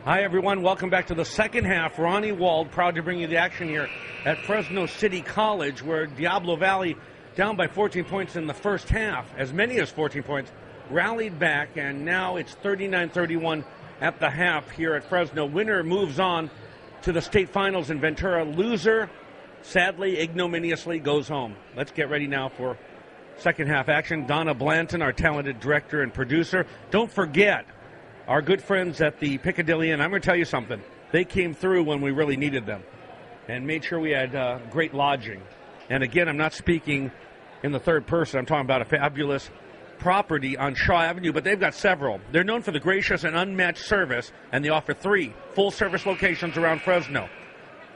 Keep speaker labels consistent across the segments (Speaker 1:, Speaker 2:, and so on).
Speaker 1: Hi, everyone. Welcome back to the second half. Ronnie, Wald, proud to bring you the action here at Fresno City College, where Diablo Valley, down by 14 points in the first half, as many as 14 points, rallied back, and now it's 39-31 at the half here at Fresno. Winner moves on to the state finals in Ventura. Loser, sadly, ignominiously, goes home. Let's get ready now for second half action. Donna Blanton, our talented director and producer. Don't forget, our good friends at the Piccadilly Inn, I'm going to tell you something. They came through when we really needed them and made sure we had great lodging. And again, I'm not speaking in the third person. I'm talking about a fabulous property on Shaw Avenue, but they've got several. They're known for the gracious and unmatched service, and they offer 3 full-service locations around Fresno.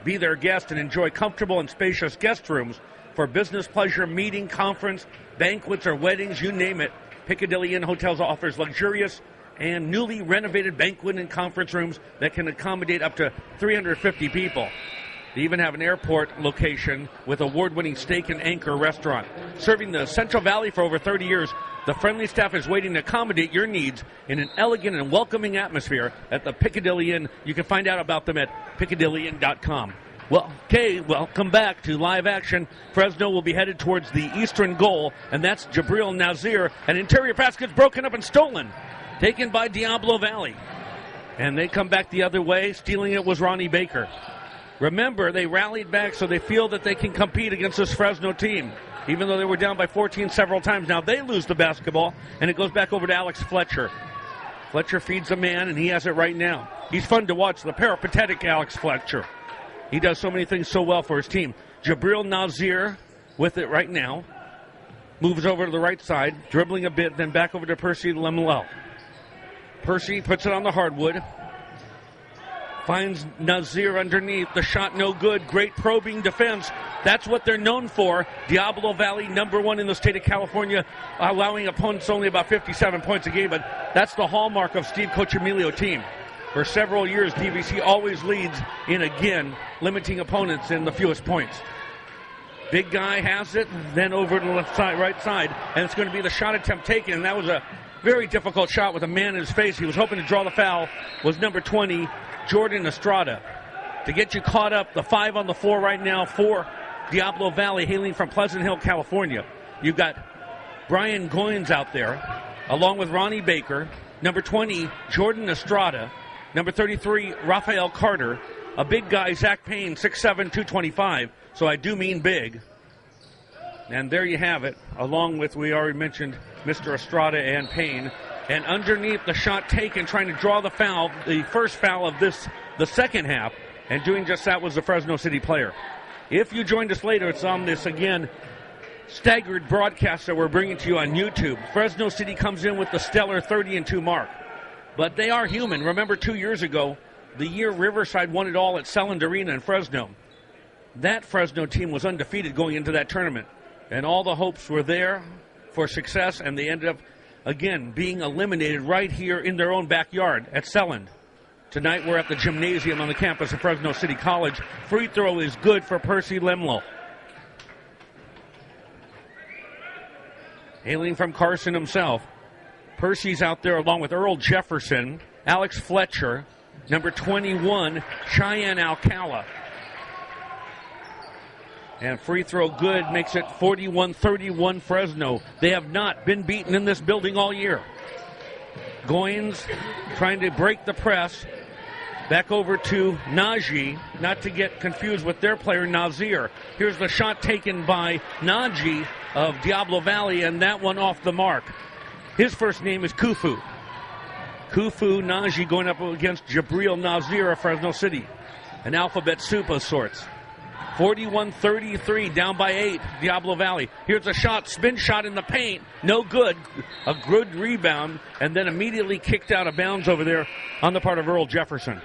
Speaker 1: Be their guest and enjoy comfortable and spacious guest rooms for business, pleasure, meeting, conference, banquets, or weddings, you name it. Piccadilly Inn Hotels offers luxurious and newly renovated banquet and conference rooms that can accommodate up to 350 people. They even have an airport location with award-winning steak and anchor restaurant. Serving the Central Valley for over 30 years, the friendly staff is waiting to accommodate your needs in an elegant and welcoming atmosphere at the Piccadilly Inn. You can find out about them at piccadillyinn.com. Well, okay, welcome back to live action. Fresno will be headed towards the eastern goal, and that's Jabril Nazir. An interior pass gets broken up and stolen, taken by Diablo Valley. And they come back the other way. Stealing it was Ronnie Baker. Remember, they rallied back, so they feel that they can compete against this Fresno team, even though they were down by 14 several times. Now they lose the basketball, and it goes back over to Alex Fletcher. Fletcher feeds a man, and he has it right now. He's fun to watch, the peripatetic Alex Fletcher. He does so many things so well for his team. Jabril Nazir with it right now. Moves over to the right side, dribbling a bit, then back over to Percy Lemuel. Percy puts it on the hardwood. Finds Nazir underneath. The shot no good. Great probing defense. That's what they're known for. Diablo Valley, number 1 in the state of California, allowing opponents only about 57 points a game. But that's the hallmark of Steve Cochimilio team. For several years, DVC always leads in, again, limiting opponents in the fewest points. Big guy has it, then over to the left side, right side, and it's going to be the shot attempt taken, and that was a very difficult shot with a man in his face. He was hoping to draw the foul, was number 20, Jordan Estrada. To get you caught up, the 5 on the floor right now for Diablo Valley, hailing from Pleasant Hill, California. You've got Brian Goins out there, along with Ronnie Baker, number 20, Jordan Estrada, number 33, Rafael Carter, a big guy, Zach Payne, 6'7", 225, so I do mean big. And there you have it, along with, we already mentioned, Mr. Estrada and Payne. And underneath, the shot taken, trying to draw the foul, the first foul of the second half, and doing just that was the Fresno City player. If you joined us later, it's on this, again, staggered broadcast that we're bringing to you on YouTube. Fresno City comes in with the stellar 30-2 mark. But they are human. Remember 2 years ago, the year Riverside won it all at Selland Arena in Fresno. That Fresno team was undefeated going into that tournament. And all the hopes were there for success, and they ended up, again, being eliminated right here in their own backyard at Selland. Tonight we're at the gymnasium on the campus of Fresno City College. Free throw is good for Percy Lemuel. Hailing from Carson himself. Percy's out there along with Earl Jefferson, Alex Fletcher, number 21, Cheyenne Alcala. And free throw good, makes it 41-31 Fresno. They have not been beaten in this building all year. Goins trying to break the press. Back over to Najee, not to get confused with their player Nazir. Here's the shot taken by Najee of Diablo Valley, and that one off the mark. His first name is Kufu. Kufu Najee going up against Jabril Nazir of Fresno City. An alphabet soup of sorts. 41-33, down by 8, Diablo Valley. Here's a shot, spin shot in the paint. No good. A good rebound, and then immediately kicked out of bounds over there on the part of Earl Jefferson.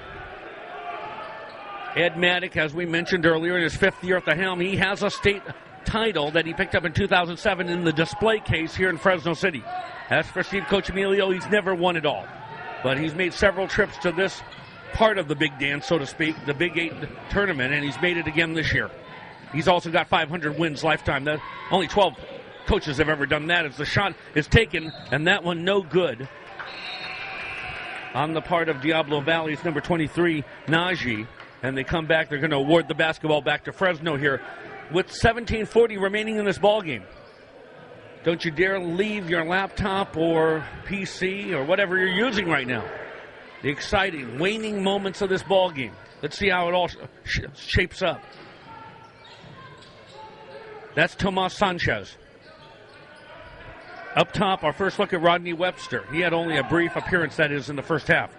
Speaker 1: Ed Maddock, as we mentioned earlier, in his 5th year at the helm, he has a state title that he picked up in 2007 in the display case here in Fresno City. As for Steve Cochimilio, he's never won it all. But he's made several trips to this part of the big dance, so to speak, the Big 8 tournament, and he's made it again this year. He's also got 500 wins lifetime. Only 12 coaches have ever done that. As the shot is taken, and that one no good. on the part of Diablo Valley's number 23, Najee. And they come back. They're going to award the basketball back to Fresno here with 17:40 remaining in this ball game. Don't you dare leave your laptop or PC or whatever you're using right now. The exciting, waning moments of this ball game. Let's see how it all shapes up. That's Tomas Sanchez. Up top, our first look at Rodney Webster. He had only a brief appearance, that is, in the first half.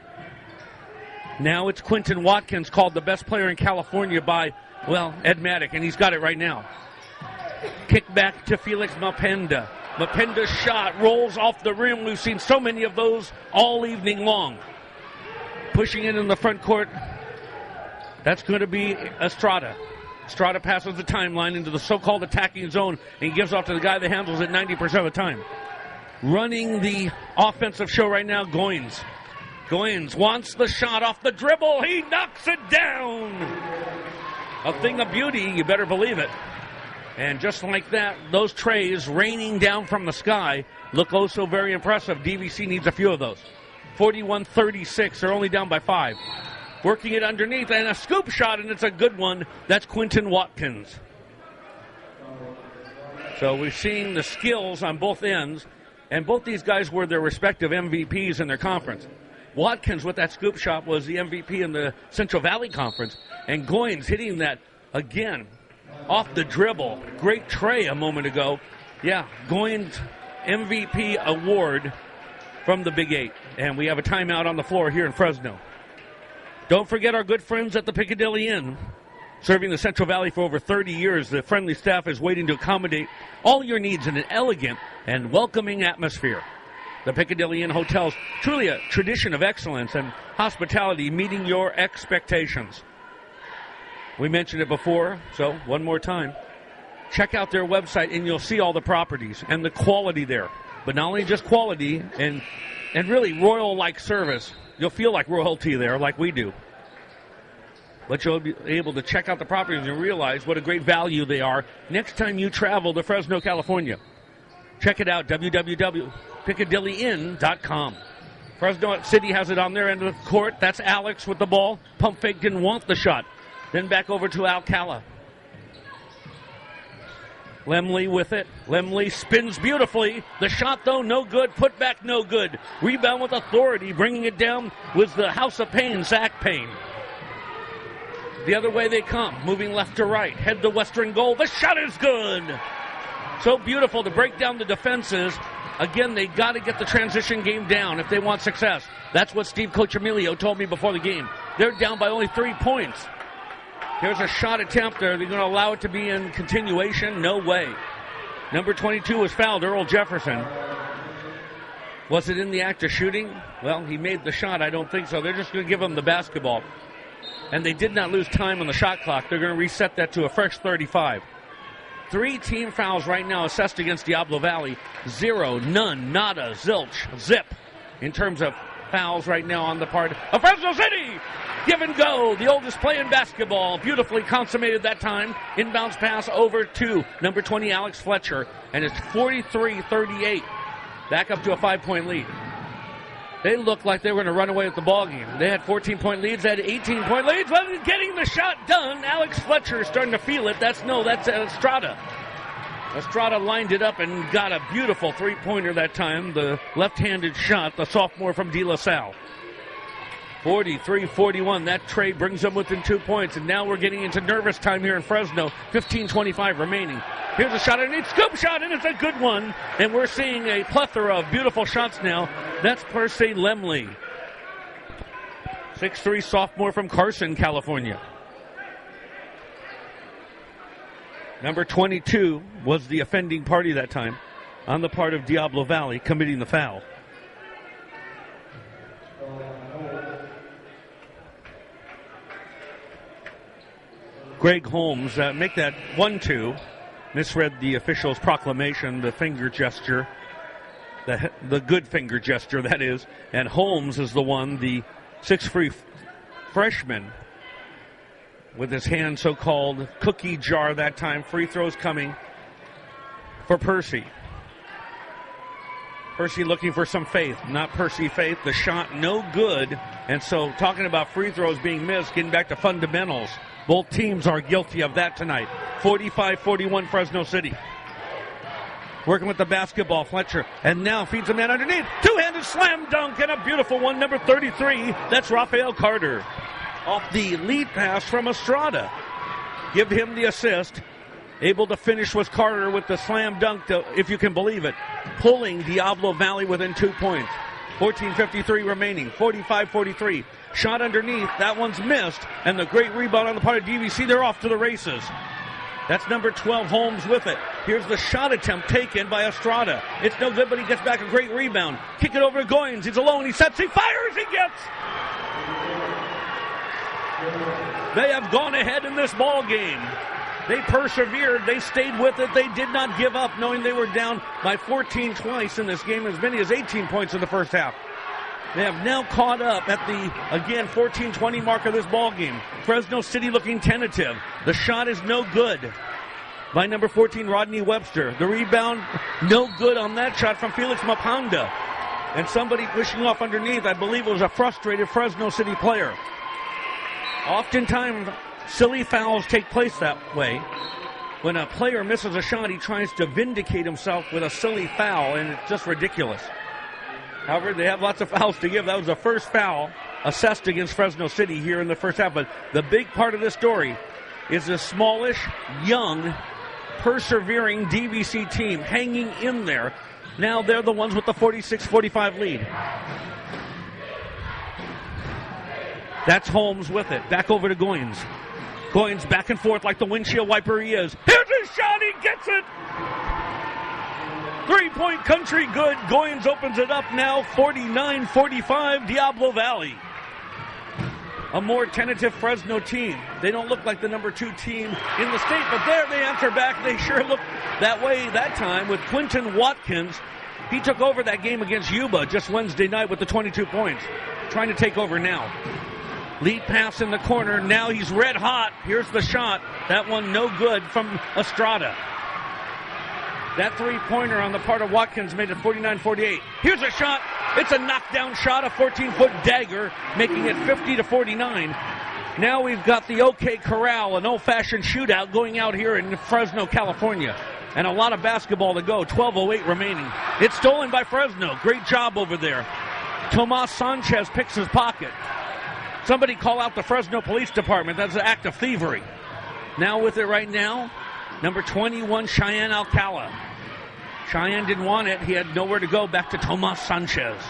Speaker 1: Now it's Quentin Watkins, called the best player in California by, well, Ed Maddock, and he's got it right now. Kick back to Felix Mapenda. Mapenda's shot rolls off the rim. We've seen so many of those all evening long. Pushing it in the front court, that's going to be Estrada. Estrada passes the timeline into the so-called attacking zone, and he gives off to the guy that handles it 90% of the time. Running the offensive show right now, Goins. Goins wants the shot off the dribble. He knocks it down. A thing of beauty, you better believe it. And just like that, those trays raining down from the sky look oh so very impressive. DVC needs a few of those. 41-36, they're only down by 5. Working it underneath, and a scoop shot, and it's a good one. That's Quentin Watkins. So we're seeing the skills on both ends, and both these guys were their respective MVPs in their conference. Watkins with that scoop shot was the MVP in the Central Valley Conference, and Goins hitting that again off the dribble. Great tray a moment ago. Yeah, Goins MVP award from the Big 8. And we have a timeout on the floor here in Fresno. Don't forget our good friends at the Piccadilly Inn. Serving the Central Valley for over 30 years, the friendly staff is waiting to accommodate all your needs in an elegant and welcoming atmosphere. The Piccadilly Inn Hotel's truly a tradition of excellence and hospitality meeting your expectations. We mentioned it before, so one more time. Check out their website and you'll see all the properties and the quality there. But not only just quality and really royal-like service. You'll feel like royalty there, like we do. But you'll be able to check out the properties and realize what a great value they are next time you travel to Fresno, California. Check it out, www.piccadillyinn.com. Fresno City has it on their end of the court. That's Alex with the ball. Pump fake, didn't want the shot. Then back over to Alcala. Lemley with it. Lemley spins beautifully. The shot, though, no good. Put back, no good. Rebound with authority. Bringing it down was the House of Pain, Zach Payne. The other way they come. Moving left to right. Head to western goal. The shot is good. So beautiful to break down the defenses. Again, they got to get the transition game down if they want success. That's what Steve Cochemilio told me before the game. They're down by only 3 points. Here's a shot attempt. Are they going to allow it to be in continuation? No way. Number 22 was fouled, Earl Jefferson. Was it in the act of shooting? Well, he made the shot. I don't think so. They're just going to give him the basketball. And they did not lose time on the shot clock. They're going to reset that to a fresh 35. 3 team fouls right now assessed against Diablo Valley. 0, none, nada, zilch, zip in terms of fouls right now on the part of Fresno City. Give and go. The oldest play in basketball. Beautifully consummated that time. Inbounds pass over to number 20, Alex Fletcher. And it's 43-38. Back up to a 5-point lead. They looked like they were going to run away with the ball game. They had 14-point leads. They had 18-point leads. But getting the shot done. Alex Fletcher is starting to feel it. That's Estrada. Estrada lined it up and got a beautiful three-pointer that time. The left-handed shot, the sophomore from De La Salle. 43-41. That trade brings them within 2 points. And now we're getting into nervous time here in Fresno. 15:25 remaining. Here's a shot, and it's a scoop shot, and it's a good one. And we're seeing a plethora of beautiful shots now. That's Percy Lemley. 6'3" sophomore from Carson, California. Number 22 was the offending party that time on the part of Diablo Valley, committing the foul. Greg Holmes, make that 1-2. Misread the official's proclamation, the finger gesture, the good finger gesture, that is. And Holmes is the one, the 6'3" freshman, with his hand so-called cookie jar that time. Free throws coming for Percy. Percy looking for some faith. Not Percy faith. The shot no good. And so talking about free throws being missed, getting back to fundamentals. Both teams are guilty of that tonight. 45-41 Fresno City. Working with the basketball, Fletcher. And now feeds a man underneath. Two-handed slam dunk and a beautiful one, number 33. That's Rafael Carter. Off the lead pass from Estrada. Give him the assist. Able to finish was Carter with the slam dunk, if you can believe it. Pulling Diablo Valley within 2 points. 14:53 remaining. 45-43. Shot underneath. That one's missed. And the great rebound on the part of DVC. They're off to the races. That's number 12, Holmes, with it. Here's the shot attempt taken by Estrada. It's no good, but he gets back a great rebound. Kick it over to Goins. He's alone. He sets. He fires. He gets. They have gone ahead in this ball game. They persevered. They stayed with it. They did not give up, knowing they were down by 14 twice in this game, as many as 18 points in the first half. They have now caught up at the, again, 14-20 mark of this ball game. Fresno City looking tentative. The shot is no good by number 14, Rodney Webster. The rebound, no good on that shot from Felix Mapanda. And somebody pushing off underneath, I believe it was a frustrated Fresno City player. Oftentimes, silly fouls take place that way. When a player misses a shot, he tries to vindicate himself with a silly foul, and it's just ridiculous. However, they have lots of fouls to give. That was the first foul assessed against Fresno City here in the first half. But the big part of this story is the smallish, young, persevering DVC team hanging in there. Now they're the ones with the 46-45 lead. That's Holmes with it. Back over to Goins. Goins back and forth like the windshield wiper he is. Here's his shot. He gets it. 3-point country good. Goins opens it up now. 49-45 Diablo Valley. A more tentative Fresno team. They don't look like the number 2 team in the state, but there they answer back. They sure look that way that time with Quentin Watkins. He took over that game against Yuba just Wednesday night with the 22 points. Trying to take over now. Lead pass in the corner. Now he's red hot. Here's the shot. That one no good from Estrada. That three-pointer on the part of Watkins made it 49-48. Here's a shot. It's a knockdown shot, a 14-foot dagger, making it 50-49. Now we've got the OK Corral, an old-fashioned shootout going out here in Fresno, California. And a lot of basketball to go. 12:08 remaining. It's stolen by Fresno. Great job over there. Tomas Sanchez picks his pocket. Somebody call out the Fresno Police Department. That's an act of thievery. Now with it right now, number 21, Cheyenne Alcala. Cheyenne didn't want it. He had nowhere to go. Back to Tomas Sanchez.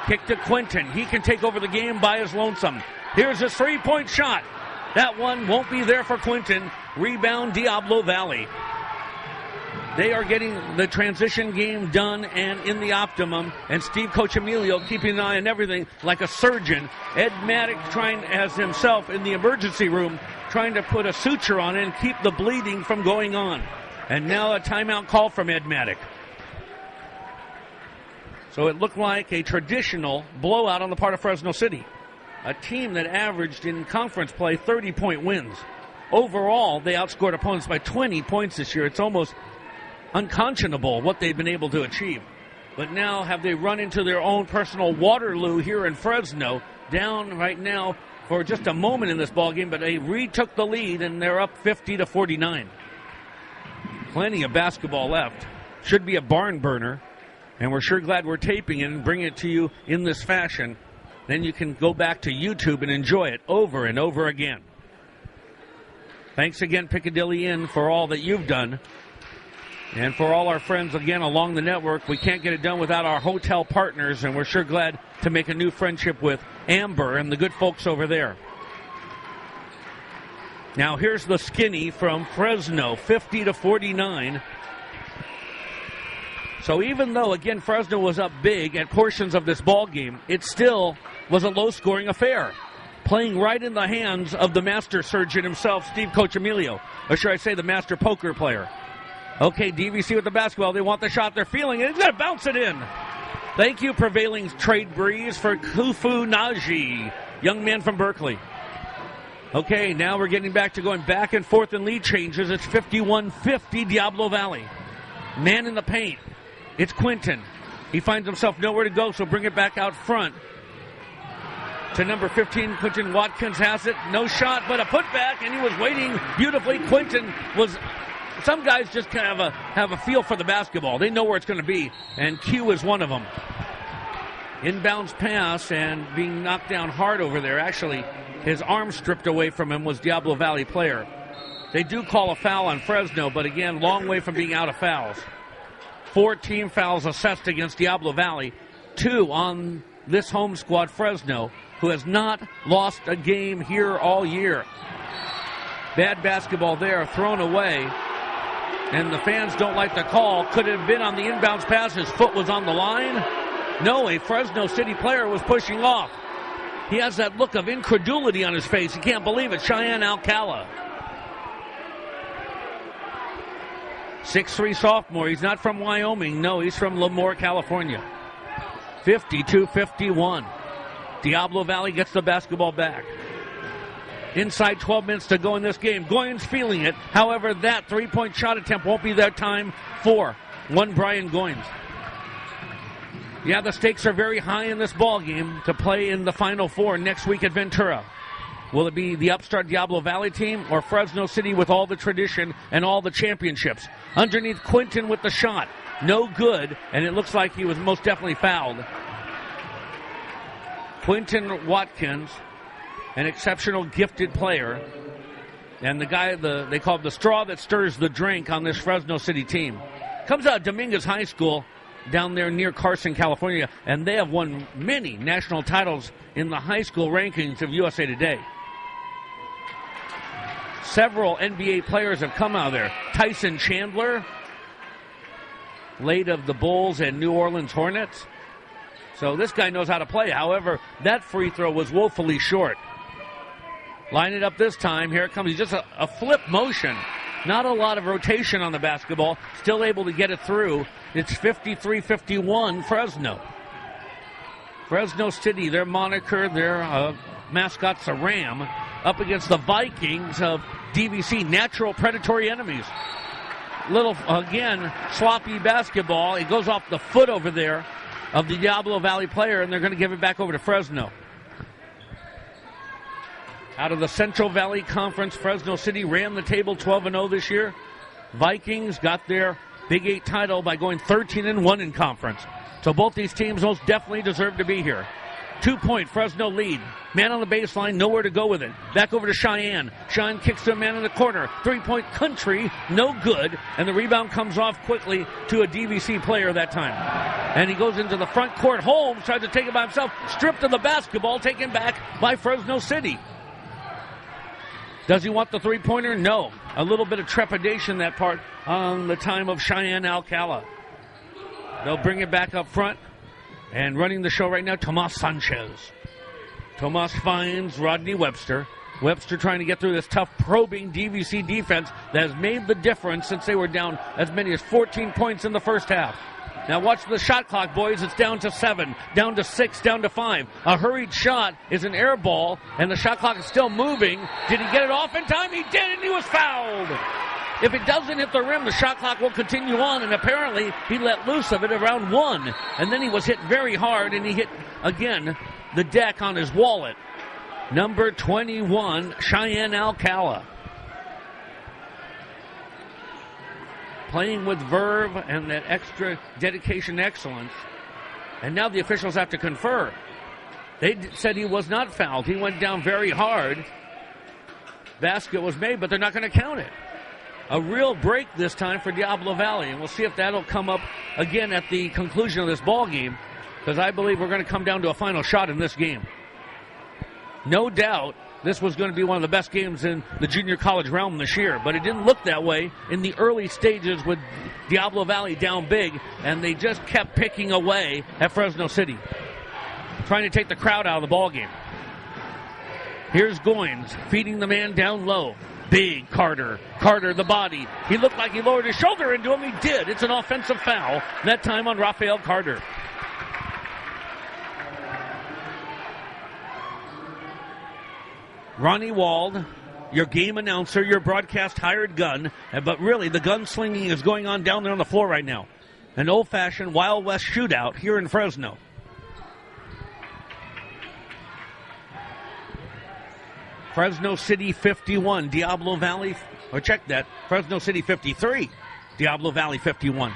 Speaker 1: Kick to Quentin. He can take over the game by his lonesome. Here's his three-point shot. That one won't be there for Quentin. Rebound, Diablo Valley. They are getting the transition game done and in the optimum. And Steve Coach Emilio keeping an eye on everything like a surgeon. Ed Maddox trying as himself in the emergency room, trying to put a suture on it and keep the bleeding from going on. And now a timeout call from Ed Maddox. So it looked like a traditional blowout on the part of Fresno City. A team that averaged in conference play 30-point wins. Overall, they outscored opponents by 20 points this year. It's almost unconscionable what they've been able to achieve. But now have they run into their own personal Waterloo here in Fresno, down right now for just a moment in this ballgame, but they retook the lead and they're up 50-49. Plenty of basketball left. Should be a barn burner, and we're sure glad we're taping it and bringing it to you in this fashion. Then you can go back to YouTube and enjoy it over and over again. Thanks again, Piccadilly Inn, for all that you've done. And for all our friends, again, along the network, we can't get it done without our hotel partners, and we're sure glad to make a new friendship with Amber and the good folks over there. Now here's the skinny from Fresno, 50-49. So even though, again, Fresno was up big at portions of this ball game, it still was a low-scoring affair. Playing right in the hands of the master surgeon himself, Steve Coach Emilio. Or should I say the master poker player. Okay, DVC with the basketball. They want the shot. They're feeling it. He's going to bounce it in. Thank you, Prevailing Trade Breeze, for Kufu Naji, young man from Berkeley. Okay, now we're getting back to going back and forth in lead changes. It's 51-50 Diablo Valley. Man in the paint. It's Quentin. He finds himself nowhere to go, so bring it back out front. To number 15, Quentin Watkins has it. No shot, but a putback, and he was waiting beautifully. Quentin was... Some guys just kind of have a feel for the basketball. They know where it's going to be, and Q is one of them. Inbounds pass, and being knocked down hard over there. Actually, his arm stripped away from him was Diablo Valley player. They do call a foul on Fresno, but again, long way from being out of fouls. 4 team fouls assessed against Diablo Valley. 2 on this home squad, Fresno, who has not lost a game here all year. Bad basketball there, thrown away. And the fans don't like the call. Could it have been on the inbounds pass? His foot was on the line. No, a Fresno City player was pushing off. He has that look of incredulity on his face. He can't believe it. Cheyenne Alcala. 6'3" sophomore. He's not from Wyoming. No, he's from Lemoore, California. 52-51. Diablo Valley gets the basketball back. Inside 12 minutes to go in this game. Goins feeling it. However, that three-point shot attempt won't be their time for one Brian Goins. Yeah, the stakes are very high in this ball game to play in the Final Four next week at Ventura. Will it be the upstart Diablo Valley team or Fresno City with all the tradition and all the championships? Underneath Quentin with the shot. No good, and it looks like he was most definitely fouled. Quentin Watkins, an exceptional gifted player, and the guy they call him the straw that stirs the drink on this Fresno City team. Comes out of Dominguez High School down there near Carson, California, and they have won many national titles in the high school rankings of USA Today. Several NBA players have come out of there. Tyson Chandler, late of the Bulls and New Orleans Hornets. So this guy knows how to play. However, that free throw was woefully short. Line it up this time. Here it comes. Just a flip motion. Not a lot of rotation on the basketball. Still able to get it through. It's 53-51 Fresno. Fresno City, their moniker, their mascot's a ram, up against the Vikings of DVC, natural predatory enemies. Little, again, sloppy basketball. It goes off the foot over there of the Diablo Valley player, and they're going to give it back over to Fresno. Out of the Central Valley Conference, Fresno City ran the table 12-0 this year. Vikings got their Big 8 title by going 13-1 in conference. So both these teams most definitely deserve to be here. 2-point Fresno lead. Man on the baseline, nowhere to go with it. Back over to Cheyenne. Cheyenne kicks to a man in the corner. 3-point country, no good. And the rebound comes off quickly to a DVC player that time. And he goes into the front court. Holmes tries to take it by himself. Stripped of the basketball, taken back by Fresno City. Does he want the three-pointer? No. A little bit of trepidation that part on the time of Cheyenne Alcala. They'll bring it back up front. And running the show right now, Tomas Sanchez. Tomas finds Rodney Webster. Webster trying to get through this tough, probing DVC defense that has made the difference since they were down as many as 14 points in the first half. Now watch the shot clock, boys. It's down to 7, down to 6, down to 5. A hurried shot is an air ball, and the shot clock is still moving. Did he get it off in time? He did, and he was fouled. If it doesn't hit the rim, the shot clock will continue on, and apparently he let loose of it around 1. And then he was hit very hard, and he hit, again, the deck on his wallet. Number 21, Cheyenne Alcala. Playing with verve and that extra dedication excellence. And now the officials have to confer. They said he was not fouled. He went down very hard. Basket was made, but they're not going to count it. A real break this time for Diablo Valley, and we'll see if that'll come up again at the conclusion of this ball game, because I believe we're going to come down to a final shot in this game. No doubt this was going to be one of the best games in the junior college realm this year, but it didn't look that way in the early stages with Diablo Valley down big, and they just kept picking away at Fresno City, trying to take the crowd out of the ball game. Here's Goins feeding the man down low. Big Carter. Carter, the body. He looked like he lowered his shoulder into him. He did. It's an offensive foul, that time on Rafael Carter. Ronnie Wald, your game announcer, your broadcast hired gun, but really the gunslinging is going on down there on the floor right now. An old-fashioned Wild West shootout here in Fresno. Fresno City 51, Diablo Valley, or check that, Fresno City 53, Diablo Valley 51.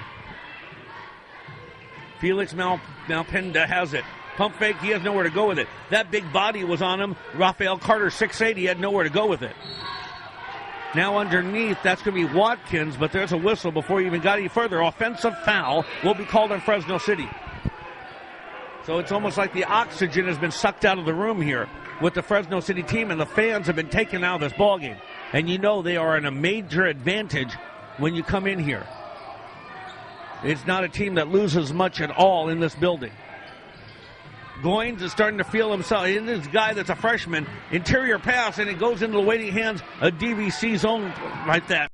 Speaker 1: Felix Malpenda has it. Pump fake, he has nowhere to go with it. That big body was on him. Rafael Carter, 6'8", he had nowhere to go with it. Now underneath, that's going to be Watkins, but there's a whistle before he even got any further. Offensive foul will be called on Fresno City. So it's almost like the oxygen has been sucked out of the room here with the Fresno City team, and the fans have been taken out of this ballgame. And you know they are in a major advantage when you come in here. It's not a team that loses much at all in this building. Goins is starting to feel himself. And this guy that's a freshman, interior pass, and it goes into the waiting hands of DVC zone like that.